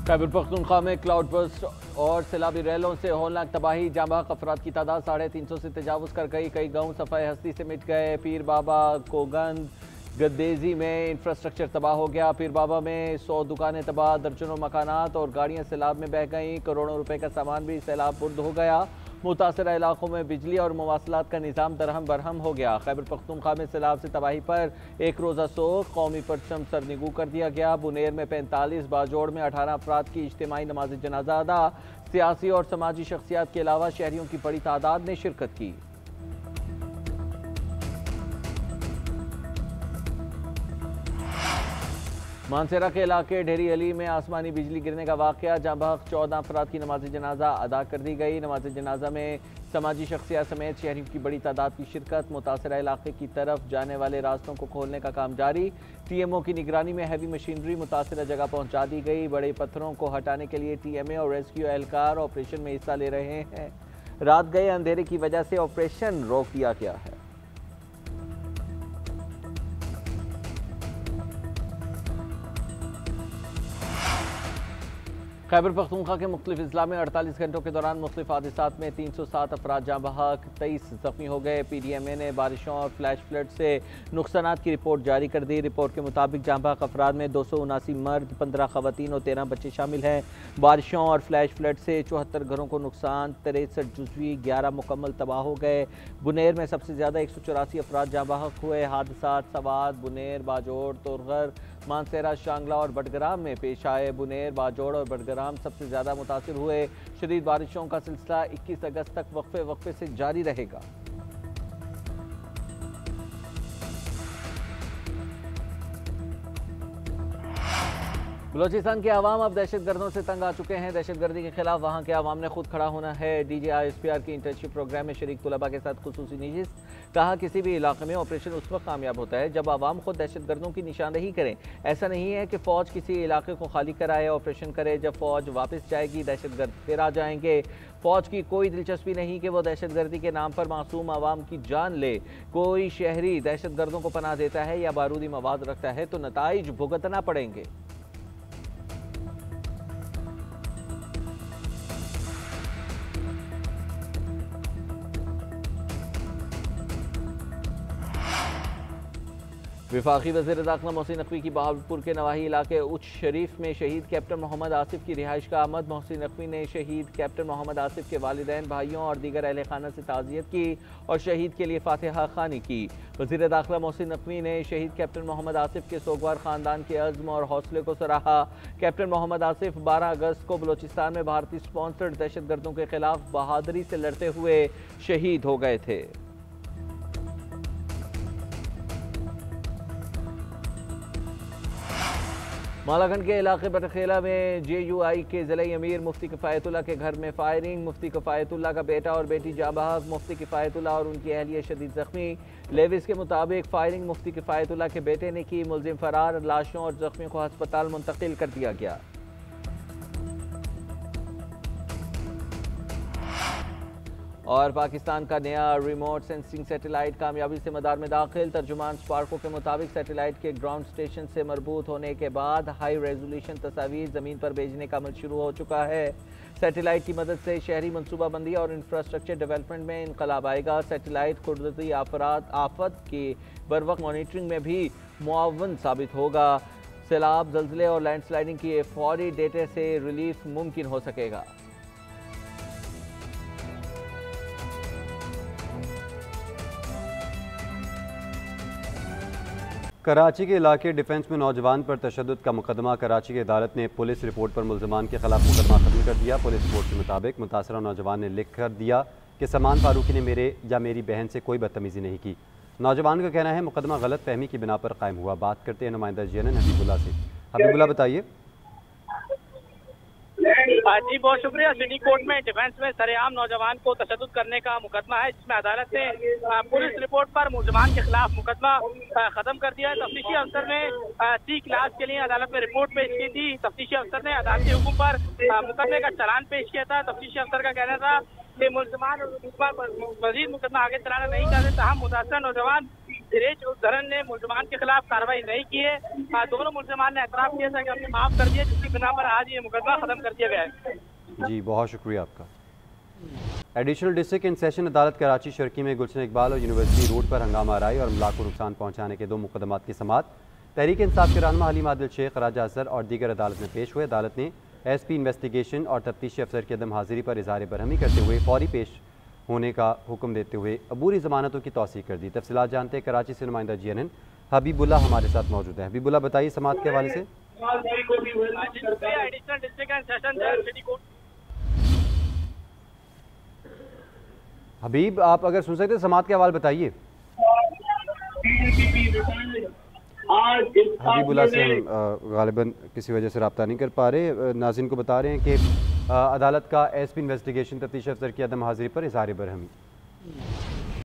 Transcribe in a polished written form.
खैबर पख्तूनख्वा में cloud burst और सैलाबी रैलों से होलनाक तबाही, जांबाक अफराद की तादाद 350 से तजावुज कर गई। कई गाँव सफ़ाई हस्ती से मिट गए। पीर बाबा कोगंद गद्देजी में इंफ्रास्ट्रक्चर तबाह हो गया। पीर बाबा में 100 दुकानें तबाह, दर्जनों मकानात और गाड़ियां सैलाब में बह गईं। करोड़ों रुपए का सामान भी सैलाब बुर्द हो गया। मुतासरा इलाकों में बिजली और मवासलात का निज़ाम दरहम बरहम हो गया। खैबर पख्तूनख्वा में सैलाब से तबाही पर एक रोज़ा सोग, कौमी परचम सरनिगू कर दिया गया। बुनेर में 45, बाजोड़ में 18 अफराद की इज्तिमाई नमाज जनाजा अदा। सियासी और समाजी शख्सियात के अलावा शहरियों की बड़ी तादाद ने शिरकत की। मानसेरा के इलाके ढेरी अली में आसमानी बिजली गिरने का वाक़या, जहां बहक 14 अफराद की नमाज जनाजा अदा कर दी गई। नमाज जनाजा में समाजी शख्सियत समेत शहरियों की बड़ी तादाद की शिरकत। मुतासरा इलाके की तरफ जाने वाले रास्तों को खोलने का काम जारी। TMO की निगरानी में हैवी मशीनरी मुतासरा जगह पहुँचा दी गई। बड़े पत्थरों को हटाने के लिए TMA और रेस्क्यू एहलकार ऑपरेशन में हिस्सा ले रहे हैं। रात गए अंधेरे की वजह से ऑपरेशन रोक दिया गया है। खैबर पख्तूनख्वा के मुख्तलिफ अजला में 48 घंटों के दौरान मुख्तलिफ हादसात में 307 अफराद जाँ बहक, 23 जख्मी हो गए। PDMA ने बारिशों और फ्लैश फ्लड से नुकसानात की रिपोर्ट जारी कर दी। रिपोर्ट के मुताबिक जाँ बहक अफराद में 279 मर्द, 15 खवातीन और 13 बच्चे शामिल हैं। बारिशों और फ्लैश फ्लड से 74 घरों को नुकसान, 63 जुज़वी, 11 मुकम्मल तबाह हो गए। बुनेर में सबसे ज़्यादा 184 अफराद जाँ बहक हुए। हादसात सवाद, बुनेर, बाजोड़, तोरगर, मानसेरा, शांगला और बडग्राम में पेश आए। बुनेर, बाजोड़ और बडग्राम सबसे ज़्यादा मुतासिर हुए। शदीद बारिशों का सिलसिला 21 अगस्त तक वक्फे से जारी रहेगा। बलोचिस्तान के अवाम अब दहशत गर्दों से तंग आ चुके हैं। दहशत गर्दी के खिलाफ वहाँ के अवाम ने खुद खड़ा होना है। DJISPR की इंटर्नशिप प्रोग्राम में शरीक तुलबा के साथ खुसूसी नशिस्त। कहा, किसी भी इलाके में ऑपरेशन उस वक्त कामयाब होता है जब अवाम खुद दहशत गर्दों की निशानदेही करें। ऐसा नहीं है कि फ़ौज किसी इलाके को खाली कराए, ऑपरेशन करे, जब फ़ौज वापस जाएगी दहशत गर्द फिर आ जाएंगे। फ़ौज की कोई दिलचस्पी नहीं कि वो दहशत गर्दी के नाम पर मासूम अवाम की जान ले। कोई शहरी दहशत गर्दों को पनाह देता है या बारूदी मवाद रखता है तो नताइज भुगतना पड़ेंगे। वफाकी वज़ीर दाखिला मोहसिन नकवी की बहावलपुर के नवाही इलाके उच्च शरीफ में शहीद कैप्टन मोहम्मद आसिफ की रिहाइश का आमद। मोहसिन नकवी ने शहीद कैप्टन मोहम्मद आसिफ के वालिदैन, भाइयों और दीगर अहले खाना से ताज़ियत की और शहीद के लिए फातिहा खानी की। वज़ीर दाखिला मोहसिन नकवी ने शहीद कैप्टन मोहम्मद आसिफ के सोगवार ख़ानदान के अज़्म और हौसले को सराहा। कैप्टन मोहम्मद आसिफ 12 अगस्त को बलोचिस्तान में भारतीय स्पॉन्सर्ड दहशत गर्दों के खिलाफ बहादुरी से लड़ते हुए शहीद हो गए थे। मालाखंड के इलाके बटखेला में JUI के ज़िले अमीर मुफ्ती किफ़ायतुल्लाह के घर में फायरिंग। मुफ्ती किफ़ायतुल्लाह का बेटा और बेटी जाँ बहक, मुफ्ती किफ़ायतुल्लाह और उनकी अहलिया शदीद जख्मी। लेविस के मुताबिक फायरिंग मुफ्ती किफ़ायतुल्लाह के बेटे ने की। मुलजिम फरार, लाशों और जख्मियों को अस्पताल मुंतकिल कर दिया गया। और पाकिस्तान का नया रिमोट सेंसिंग सैटेलाइट कामयाबी से मदार में दाखिल। तर्जुमान स्पार्को के मुताबिक सैटेलाइट के ग्राउंड स्टेशन से मरबूत होने के बाद हाई रेजोल्यूशन तस्वीर ज़मीन पर भेजने का अमल शुरू हो चुका है। सैटेलाइट की मदद से शहरी मनसूबाबंदी और इंफ्रास्ट्रक्चर डेवलपमेंट में इनकलाब आएगा। सैटेलाइट कुदरती आफत की बरवक्त मॉनिटरिंग में भी मुआवन साबित होगा। सैलाब, जल्जले और लैंडस्लाइडिंग की फौरी डेटे से रिलीफ मुमकिन हो सकेगा। कराची के इलाके डिफेंस में नौजवान पर तशद्दुद का मुकदमा। कराची की अदालत ने पुलिस रिपोर्ट पर मुल्ज़िमान के खिलाफ मुकदमा खत्म कर दिया। पुलिस रिपोर्ट के मुताबिक मुतासरा नौजवान ने लिख कर दिया कि सलमान फारूकी ने मेरे या मेरी बहन से कोई बदतमीज़ी नहीं की। नौजवान का कहना है मुकदमा गलत फहमी की बिना पर कायम हुआ। बात करते हैं नुमाइंदा JNN हबीबुल्लाह से। हबीबुल्लाह बताइए। जी बहुत शुक्रिया। सिटी कोर्ट में डिफेंस में सरेआम नौजवान को तशद्दुद करने का मुकदमा है, जिसमें अदालत ने पुलिस रिपोर्ट पर मुल्ज़िमान के खिलाफ मुकदमा खत्म कर दिया है। तफ्तीशी अफसर ने 30 क्लास के लिए अदालत में रिपोर्ट पेश की थी। तफ्तीशी अफसर ने अदालती हुक्म पर मुकदमे का चालान पेश किया था। तफ्तीशी अफसर का कहना था कि मुल्ज़िमान मज़ीद मुकदमा आगे चलाना नहीं चाहते, तहम मुतासरा नौजवान धीरेज धरन ने मुलजमान के खिलाफ कार्रवाई नहीं की है। दोनों मुलजमान ने एतराफ किया था कि हमने माफ कर दिया, जिसकी बिना पर आज ये मुकदमा खत्म कर दिया गया है। जी बहुत शुक्रिया आपका। एडिशनल डिस्ट्रिक्ट एंड सेशन अदालत कराची शर्की में गुलशन इकबाल और यूनिवर्सिटी रोड पर हंगामा आराई और अमला को नुकसान पहुंचाने के 2 मुकदमात की समाअत तहरीक इंसाफ के रहनुमा हलीम आदिल शेख, राजा असर और दीगर अदालत में पेश हुए। अदालत ने SP इन्वेस्टिगेशन और तफ्तीशी अफसर की अदम हाजिरी पर इज़हार बरहमी करते हुए फौरी पेश होने का हुक्म देते हुए अबूरी ज़मानतों की तौसीक़ कर दी। तफसीलात जानते हैं कराची से नुमाइंदा GNN हबीबुल्ला हमारे साथ मौजूद है। हबीबुल्ला बताइए समाअत के हवाले से। हबीब आप अगर सुन सकते समाअत के हवाले बताइए। हबीबुल्ला से हम गालिबन किसी वजह से रब्ता नहीं कर पा रहे। नाज़रीन को बता रहे हैं कि अदालत का SP इन्वेस्टिगेशन तफ्तीश अफसर की अदम हाजिरी पर इज़हार बरहमी।